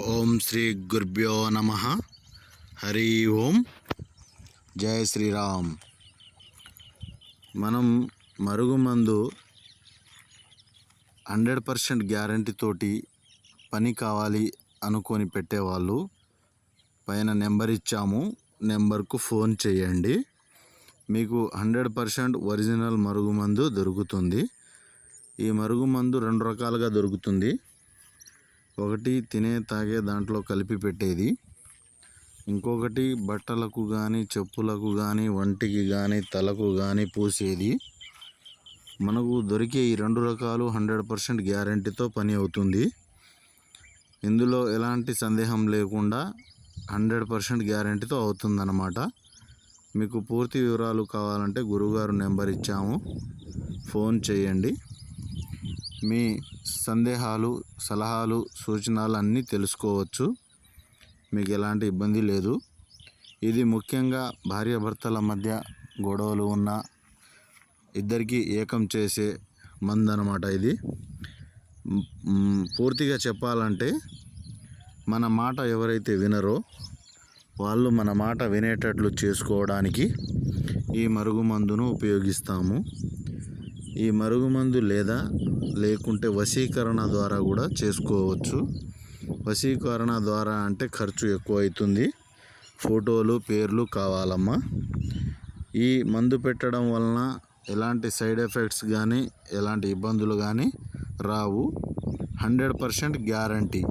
ఓం శ్రీ గురుభ్యో నమః. హరి ఓం. జయ శ్రీరామ్. మనం మరుగుమందు 100% గ్యారంటీ తోటి పని కావాలి అనుకొని పెట్టేవాళ్ళు పైన నెంబర్ ఇచ్చాము, నెంబర్కు ఫోన్ చేయండి. మీకు 100% ఒరిజినల్ మరుగుమందు దొరుకుతుంది. ఈ మరుగుమందు 2 రకాలుగా దొరుకుతుంది. ఒకటి తినే తాగే దాంట్లో కలిపి పెట్టేది, ఇంకొకటి బట్టలకు కానీ చెప్పులకు కానీ వంటికి కానీ తలకు కానీ పూసేది. మనకు దొరికే ఈ 2 రకాలు 100% గ్యారంటీతో పని అవుతుంది. ఇందులో ఎలాంటి సందేహం లేకుండా 100% గ్యారంటీతో అవుతుందన్నమాట. మీకు పూర్తి వివరాలు కావాలంటే గురువుగారు నెంబర్ ఇచ్చాము, ఫోన్ చేయండి. మీ సందేహాలు, సలహాలు, సూచనలు అన్నీ తెలుసుకోవచ్చు. మీకు ఎలాంటి ఇబ్బంది లేదు. ఇది ముఖ్యంగా భార్యాభర్తల మధ్య గొడవలు ఉన్న ఇద్దరికీ ఏకం చేసే మందు అన్నమాట. ఇది పూర్తిగా చెప్పాలంటే మన మాట ఎవరైతే వినరో వాళ్ళు మన మాట వినేటట్లు చేసుకోవడానికి ఈ మరుగుమందును ఉపయోగిస్తాము. ఈ మరుగుమందు లేకుంటే వశీకరణ ద్వారా కూడా చేసుకోవచ్చు. వశీకరణ ద్వారా అంటే ఖర్చు ఎక్కువ అవుతుంది, ఫోటోలు పేర్లు కావాలమ్మా. ఈ మందు పెట్టడం వలన ఎలాంటి సైడ్ ఎఫెక్ట్స్ కానీ ఎలాంటి ఇబ్బందులు కానీ రావు. 100% గ్యారంటీ.